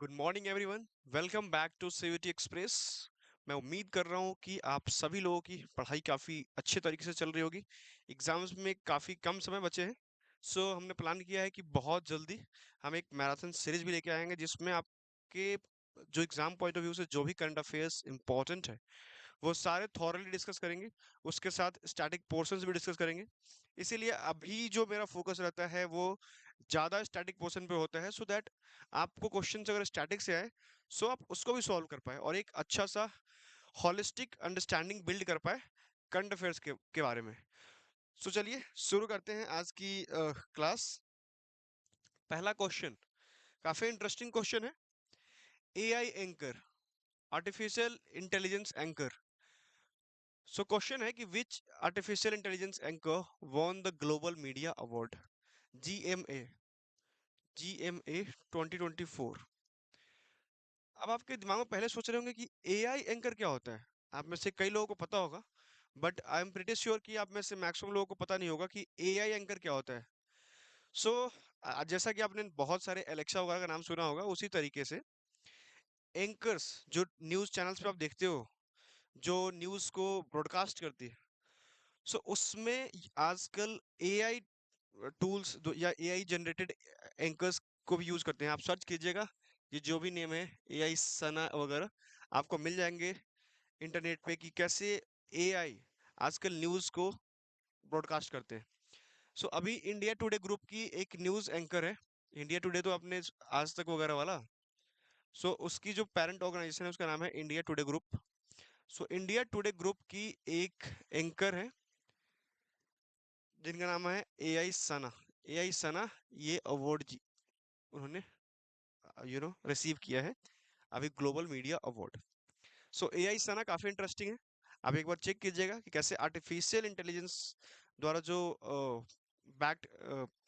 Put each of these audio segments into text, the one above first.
Good morning everyone. Welcome back to CUT express. मैं उम्मीद कर रहा हूँ कि आप सभी लोगों की पढ़ाई काफ़ी अच्छे तरीके से चल रही होगी। एग्जाम्स में काफ़ी कम समय बचे हैं। हमने प्लान किया है कि बहुत जल्दी हम एक मैराथन सीरीज भी लेके आएंगे जिसमें आपके जो एग्जाम पॉइंट ऑफ व्यू से जो भी करंट अफेयर्स इंपॉर्टेंट है वो सारे थॉरली डिस्कस करेंगे। उसके साथ स्टैटिक पोर्शंस भी डिस्कस करेंगे। इसीलिए अभी जो मेरा फोकस रहता है वो ज़्यादा स्टैटिक पोर्शन पे होता है, सो दैट आपको क्वेश्चंस अगर स्टैटिक से आए सो आप उसको भी सॉल्व कर पाए और एक अच्छा सा हॉलिस्टिक अंडरस्टैंडिंग बिल्ड कर पाए करंट अफेयर्स के बारे में। चलिए शुरू करते हैं आज की क्लास। पहला क्वेश्चन काफ़ी इंटरेस्टिंग क्वेश्चन है। AI anchor, artificial intelligence anchor. Question है कि which artificial intelligence anchor won the global media award GMA, GMA 2024। अब आपके दिमाग में पहले सोच रहे होंगे कि एआई एंकर क्या होता है। आप में से कई लोगों को पता होगा, but I am pretty sure कि आप में से मैक्सिमम लोगों को पता नहीं होगा कि एआई एंकर क्या होता है। सो जैसा कि आपने बहुत सारे एलेक्सा वगैरह का नाम सुना होगा, उसी तरीके से एंकर्स जो न्यूज़ चैनल्स पे आप देखते हो, जो न्यूज़ को ब्रॉडकास्ट करती है, उसमें आजकल एआई टूल्स या एआई जनरेटेड एंकर्स को भी यूज करते हैं। आप सर्च कीजिएगा, ये जो भी नेम है एआई सना वगैरह, आपको मिल जाएंगे इंटरनेट पे कि कैसे एआई आजकल न्यूज को ब्रॉडकास्ट करते हैं। अभी इंडिया टुडे ग्रुप की एक न्यूज एंकर है। इंडिया टुडे तो आपने आज तक वगैरह वाला, उसकी जो पेरेंट ऑर्गेनाइजेशन है उसका नाम है India today group. India today group की एक एंकर है जिनका नाम है एआई सना। एआई सना ये अवार्ड जी उन्होंने रिसीव किया है अभी, ग्लोबल मीडिया अवार्ड। एआई सना काफी इंटरेस्टिंग है। आप एक बार चेक कीजिएगा कि कैसे आर्टिफिशियल इंटेलिजेंस द्वारा जो बैक्ड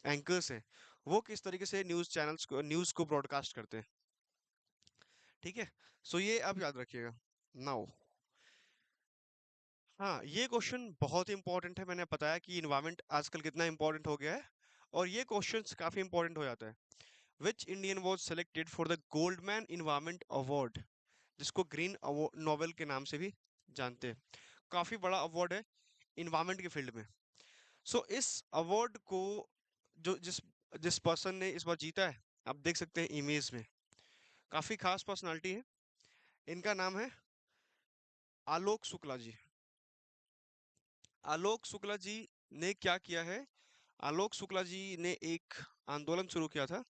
एंकर्स हैं वो किस तरीके से न्यूज को ब्रॉडकास्ट करते हैं। ठीक है, ये आप याद रखिएगा। नाउ, हाँ, ये क्वेश्चन बहुत ही इंपॉर्टेंट है। मैंने बताया कि इन्वायरमेंट आजकल कितना इंपॉर्टेंट हो गया है, और ये क्वेश्चंस काफी इंपॉर्टेंट हो जाता है। Which Indian was selected for the Goldman environment award, जिसको ग्रीन नोबेल के नाम से भी जानते हैं। काफी बड़ा अवार्ड है इन्वायरमेंट के फील्ड में। इस अवार्ड को जो जिस जिस पर्सन ने इस बार जीता है, आप देख सकते हैं इमेज में, काफी खास पर्सनालिटी है। इनका नाम है आलोक शुक्ला जी। आलोक शुक्ला जी ने क्या किया है? आलोक शुक्ला जी ने एक आंदोलन शुरू किया था,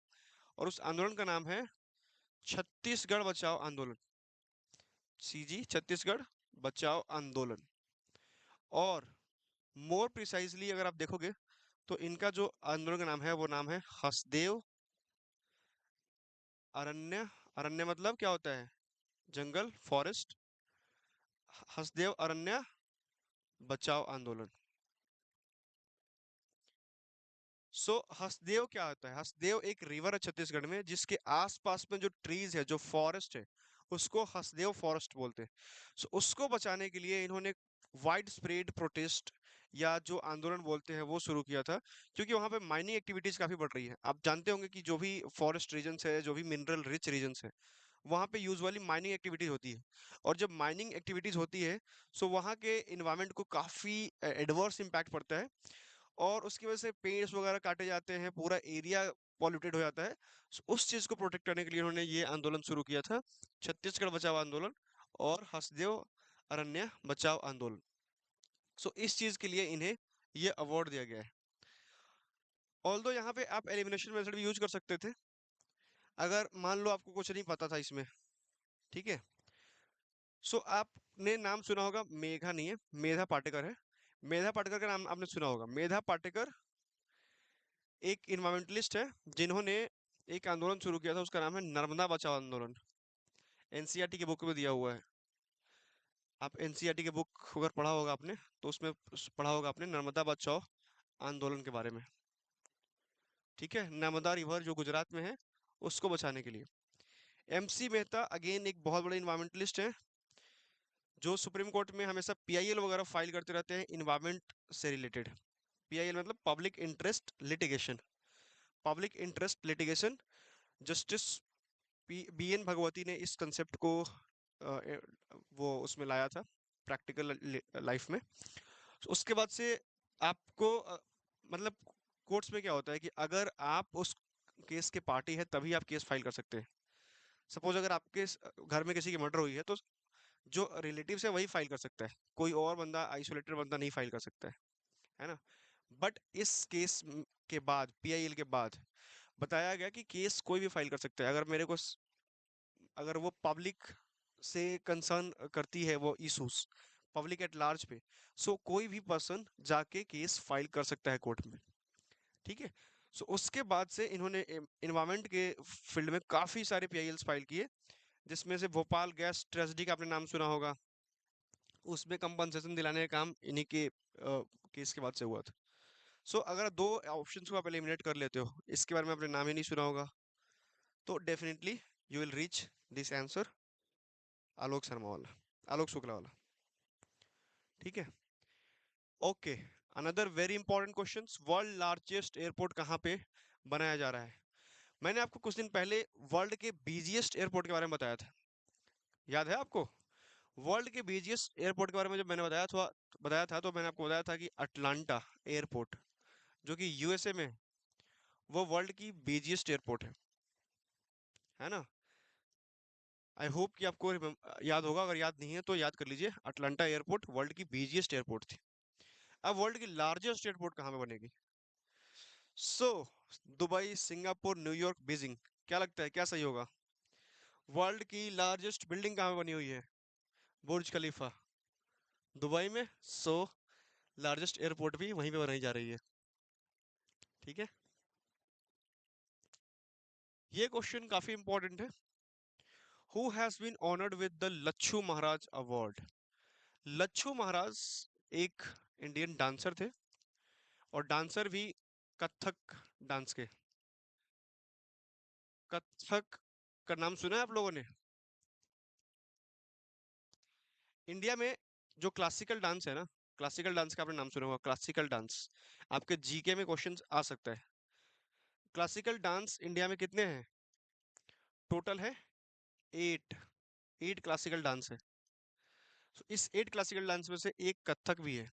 और उस आंदोलन का नाम है छत्तीसगढ़ बचाओ आंदोलन। सीजी छत्तीसगढ़ बचाओ आंदोलन। और मोर प्रिसाइजली अगर आप देखोगे तो इनका जो आंदोलन का नाम है वो नाम है हसदेव अरण्य। अरण्य मतलब क्या होता है? जंगल, फॉरेस्ट। हसदेव अरण्य बचाओ आंदोलन। हसदेव क्या होता है? हसदेव एक रिवर है छत्तीसगढ़ में, जिसके आसपास में जो ट्रीज है, जो फॉरेस्ट है, उसको हसदेव फॉरेस्ट बोलते हैं। उसको बचाने के लिए इन्होंने वाइड स्प्रेड प्रोटेस्ट या जो आंदोलन बोलते हैं वो शुरू किया था, क्योंकि वहां पे माइनिंग एक्टिविटीज काफी बढ़ रही है। आप जानते होंगे कि जो भी फॉरेस्ट रीजन्स है, जो भी मिनरल रिच रीजन्स है, वहाँ पे यूजुअली माइनिंग एक्टिविटीज होती है। और जब माइनिंग एक्टिविटीज होती है, वहाँ के इन्वायरमेंट को काफी एडवर्स इम्पैक्ट पड़ता है, और उसकी वजह से पेड़ वगैरह काटे जाते हैं, पूरा एरिया पॉल्यूटेड हो जाता है। उस चीज को प्रोटेक्ट करने के लिए उन्होंने ये आंदोलन शुरू किया था, छत्तीसगढ़ बचाओ आंदोलन और हसदेव अरण्य बचाओ आंदोलन। इस चीज के लिए इन्हें ये अवार्ड दिया गया है। ऑल्दो यहाँ पे आप एलिमिनेशन मेथड भी यूज कर सकते थे, अगर मान लो आपको कुछ नहीं पता था इसमें। ठीक है, आपने नाम सुना होगा, मेघा नहीं है, मेधा पाटेकर है। मेधा पाटेकर का नाम आपने सुना होगा। मेधा पाटेकर एक इन्वायरमेंटलिस्ट है जिन्होंने एक आंदोलन शुरू किया था, उसका नाम है नर्मदा बचाओ आंदोलन। एनसीईआरटी की बुक में दिया हुआ है। आप एनसीईआरटी की बुक अगर पढ़ा होगा आपने, तो उसमें पढ़ा होगा आपने नर्मदा बचाओ आंदोलन के बारे में। ठीक है, नर्मदा रिवर जो गुजरात में है, उसको बचाने के लिए। एमसी मेहता अगेन एक बहुत बड़े इन्वायरमेंटलिस्ट हैं, जो सुप्रीम कोर्ट में हमेशा पीआईएल वगैरह फाइल करते रहते हैं इन्वायरमेंट से रिलेटेड। पीआईएल मतलब public interest litigation. Public interest litigation justice B N Bhagwati ने इस कंसेप्ट को वो उसमें लाया था प्रैक्टिकल लाइफ में। उसके बाद से आपको मतलब कोर्ट्स में क्या होता है कि अगर आप उस केस के पार्टी है तभी आप केस फाइल कर सकते हैं। सपोज अगर आपके घर में किसी की मर्डर हुई है तो जो रिलेटिव्स है वही फाइल कर सकता है, कोई और बंदा आइसोलेटेड बंदा नहीं फाइल कर सकता है ना। बट इस केस के बाद पीआईएल के बाद बताया गया कि केस कोई भी फाइल कर सकता है अगर मेरे को अगर वो पब्लिक से कंसर्न करती है वो इशूज पब्लिक एट लार्ज पे। सो कोई भी पर्सन जाके केस फाइल कर सकता है कोर्ट में। ठीक है। सो उसके बाद से इन्होंने इन्वायरमेंट के फील्ड में काफी सारे पीआईएल्स फाइल किए, जिसमें से भोपाल गैस ट्रेजेडी का आपने नाम सुना होगा। उसमें कंपनसेशन दिलाने का काम इन्हीं के केस के बाद से हुआ था। सो अगर दो ऑप्शंस को आप एलिमिनेट कर लेते हो, इसके बारे में आपने नाम ही नहीं सुना होगा, तो definitely you will reach this answer, Alok Sharma वाला, आलोक शुक्ला वाला। ठीक है। Okay. Another very important question, world largest airport कहाँ पे बनाया जा रहा है? मैंने आपको कुछ दिन पहले वर्ल्ड के बिजिएस्ट एयरपोर्ट के बारे में बताया था, याद है आपको? वर्ल्ड के बिजिएस्ट एयरपोर्ट के बारे में जब मैंने बताया था तो मैंने आपको बताया था कि अटलांटा एयरपोर्ट जो कि यूएसए में है, वो वर्ल्ड की बिजिएस्ट एयरपोर्ट है ना। आई होप कि आपको याद होगा, अगर याद नहीं है तो याद कर लीजिए, अटलांटा एयरपोर्ट वर्ल्ड की बिजिएस्ट एयरपोर्ट थी। अब वर्ल्ड की लार्जेस्ट एयरपोर्ट कहाँ पे बनेगी? So Dubai, Singapore, New York, Beijing, क्या लगता है क्या सही होगा? वर्ल्ड की लार्जेस्ट बिल्डिंग कहाँ पे बनी हुई है? बुर्ज खलीफा, दुबई में। सो लार्जेस्ट एयरपोर्ट भी वहीं पे बनाई जा रही है। ठीक है। ये क्वेश्चन काफी इंपॉर्टेंट है। Who has been honoured with the Lachhu Maharaj award? Lachhu Maharaj एक इंडियन डांसर थे, और डांसर भी कथक डांस के। कथक का नाम सुना है आप लोगों ने? इंडिया में जो क्लासिकल डांस है ना, क्लासिकल डांस का आपने नाम सुना होगा, क्लासिकल डांस आपके जीके में क्वेश्चंस आ सकता है। क्लासिकल डांस इंडिया में कितने हैं? टोटल है 8। 8 क्लासिकल डांस है। So, इस 8 क्लासिकल डांस में से एक कथक भी है।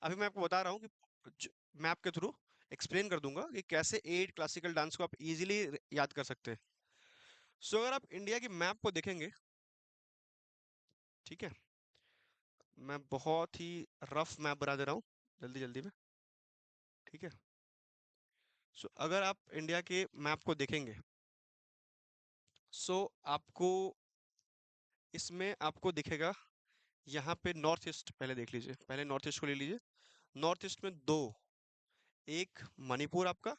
अभी मैं आपको बता रहा हूँ कि मैप के थ्रू एक्सप्लेन कर दूंगा कि कैसे 8 क्लासिकल डांस को आप इजीली याद कर सकते हैं। सो अगर आप इंडिया की मैप को देखेंगे, ठीक है, मैं बहुत ही रफ मैप बना दे रहा हूँ जल्दी जल्दी में। ठीक है। सो अगर आप इंडिया के मैप को देखेंगे, सो आपको इसमें आपको दिखेगा यहाँ पे नॉर्थ ईस्ट, पहले देख लीजिए, पहले नॉर्थ ईस्ट को ले लीजिए। नॉर्थ ईस्ट में दो, एक मणिपुर आपका,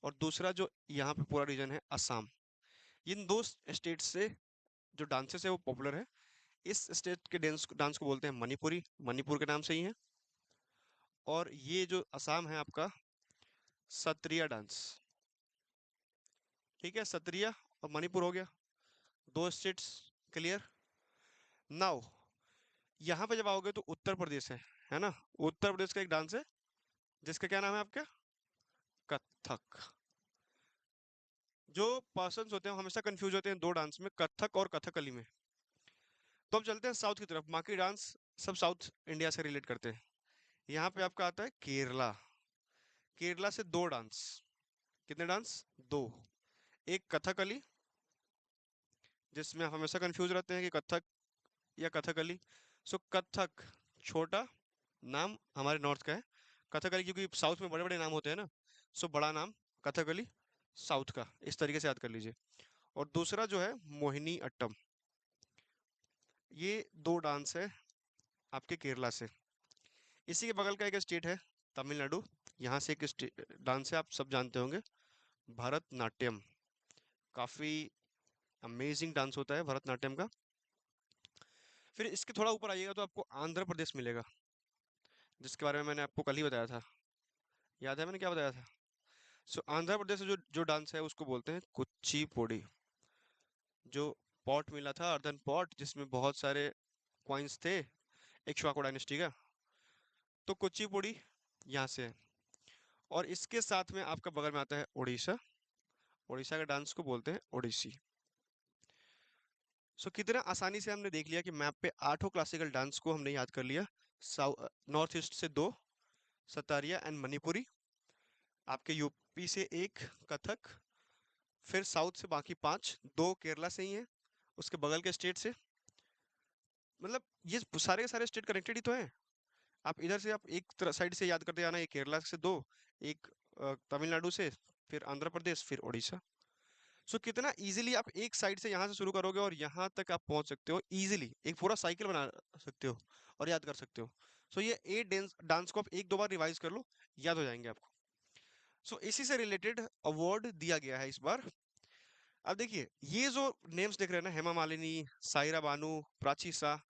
और दूसरा जो यहाँ पे पूरा रीजन है असम। इन दो स्टेट से जो डांसेस है वो पॉपुलर है। इस स्टेट के डांस डांस को बोलते हैं मणिपुरी, मणिपुर के नाम से ही है। और ये जो असम है आपका, सत्रिया डांस। ठीक है, सत्रिया और मणिपुर हो गया, दो स्टेट्स क्लियर। नाउ यहाँ पे जब आओगे तो उत्तर प्रदेश है ना। उत्तर प्रदेश का एक डांस है जिसका क्या नाम है आपका? कथक। जो पर्सन्स होते हैं वो हमेशा कंफ्यूज होते हैं दो डांस में, कथक और कथकली में। तो अब चलते हैं साउथ की तरफ, बाकी डांस सब साउथ इंडिया से रिलेट करते हैं। यहाँ पे आपका आता है केरला। केरला से दो डांस, कितने डांस? दो। एक कथकली, जिसमें आप हमेशा कंफ्यूज रहते हैं कि कथक या कथकली। सो कथक छोटा नाम हमारे नॉर्थ का है, कथकली क्योंकि साउथ में बड़े बड़े नाम होते हैं ना। सो बड़ा नाम कथकली साउथ का, इस तरीके से याद कर लीजिए। और दूसरा जो है मोहिनी अट्टम। ये दो डांस है आपके केरला से। इसी के बगल का एक स्टेट है तमिलनाडु, यहाँ से एक डांस है आप सब जानते होंगे, भरतनाट्यम। काफी अमेजिंग डांस होता है भरतनाट्यम का। फिर इसके थोड़ा ऊपर आइएगा तो आपको आंध्र प्रदेश मिलेगा, जिसके बारे में मैंने आपको कल ही बताया था। याद है मैंने क्या बताया था? सो आंध्र प्रदेश से जो जो डांस है उसको बोलते हैं कुचिपुड़ी। जो पॉट मिला था, अर्धन पॉट, जिसमें बहुत सारे कॉइन्स थे इक्ष्वाकु डायनेस्टी का, तो कुचिपुड़ी यहाँ से है। और इसके साथ में आपका बगल में आता है उड़ीसा। उड़ीसा के डांस को बोलते हैं ओडिसी। सो कितना आसानी से हमने देख लिया कि मैप पे आठों क्लासिकल डांस को हमने याद कर लिया। नॉर्थ ईस्ट से दो, सतारिया एंड मणिपुरी। आपके यूपी से एक, कथक। फिर साउथ से बाकी पांच, दो केरला से ही हैं, उसके बगल के स्टेट से। मतलब ये सारे के सारे स्टेट कनेक्टेड ही तो हैं। आप इधर से आप एक साइड से याद करते आना, एक केरला से दो, एक तमिलनाडु से, फिर आंध्र प्रदेश, फिर उड़ीसा। सो कितना इजीली आप एक साइड से यहाँ से शुरू करोगे और यहाँ तक आप पहुंच सकते हो इजीली, एक पूरा साइकिल बना सकते हो और याद कर सकते हो। सो ये 8 डांस को आप एक दो बार रिवाइज कर लो, याद हो जाएंगे आपको। सो इसी से रिलेटेड अवार्ड दिया गया है इस बार। अब देखिए, ये जो नेम्स देख रहे हैं ना, हेमा मालिनी, सायरा बानू, प्राची शाह,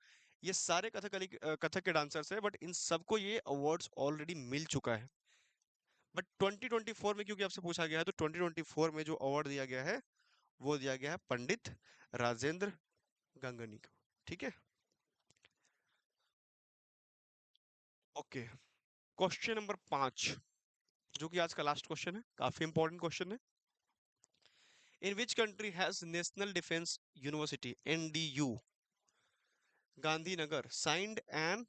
ये सारे कथक के डांसर्स हैं, बट इन सबको ये अवार्ड्स ऑलरेडी मिल चुका है। बट 2024 में क्योंकि आपसे पूछा गया है, तो 2024 में जो अवार्ड दिया गया है वो दिया गया है पंडित राजेंद्र गंगनी को। ठीक है, ओके। क्वेश्चन नंबर 5, जो कि आज का लास्ट क्वेश्चन है, काफी इंपॉर्टेंट क्वेश्चन है। In which country has national defence university NDU Gandhinagar signed an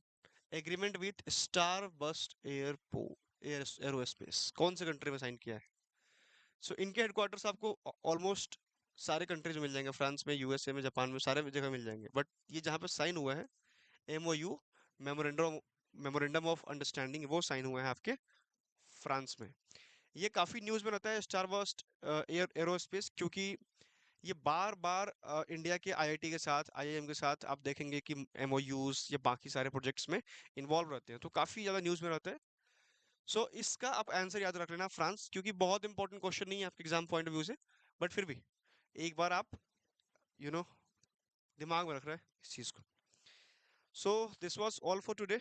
agreement with starburst aerospace? कौन से कंट्री में साइन किया है? सो इनके हेडक्वार्टर्स आपको ऑलमोस्ट सारे कंट्रीज में मिल जाएंगे, फ्रांस में, यूएसए में, जापान में, सारे जगह मिल जाएंगे। बट ये जहाँ पे साइन हुआ है, MOU, memorandum memorandum of understanding, वो साइन हुआ है आपके फ्रांस में। ये काफी न्यूज में रहता है स्टार बस्ट एरोस्पेस, क्योंकि ये बार बार इंडिया के आईआईटी के साथ, आईआईएम के साथ आप देखेंगे कि एमओयूज या बाकी सारे प्रोजेक्ट्स में इन्वॉल्व रहते हैं, तो काफी ज्यादा न्यूज में रहता है। सो इसका आप आंसर याद रख लेना, फ्रांस, क्योंकि बहुत इंपॉर्टेंट क्वेश्चन नहीं है आपके एग्जाम पॉइंट ऑफ व्यू से, बट फिर भी एक बार आप यू you नो know, दिमाग में रख रहे हैं इस चीज को। So this was all for today.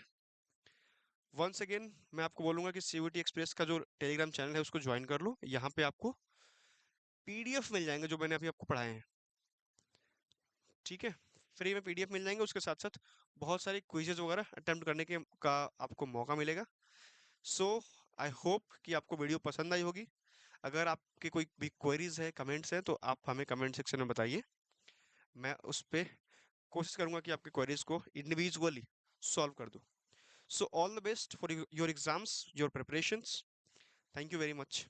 Once again मैं आपको बोलूंगा कि सीयूटी एक्सप्रेस का जो टेलीग्राम चैनल है उसको ज्वाइन कर लो। यहाँ पे आपको पीडीएफ मिल जाएंगे जो मैंने अभी आपको पढ़ाए हैं। ठीक है, फ्री में पीडीएफ मिल जाएंगे, उसके साथ साथ बहुत सारे क्विजेज वगैरह अटेम्प्ट करने के का आपको मौका मिलेगा। सो आई होप कि आपको वीडियो पसंद आई होगी। अगर आपके कोई भी क्वेरीज है, कमेंट्स हैं, तो आप हमें कमेंट सेक्शन में बताइए। मैं उस पर कोशिश करूंगा कि आपके क्वेरीज को इंडिविजुअली सॉल्व कर दूं। So all the best for your exams, your preparations. Thank you very much.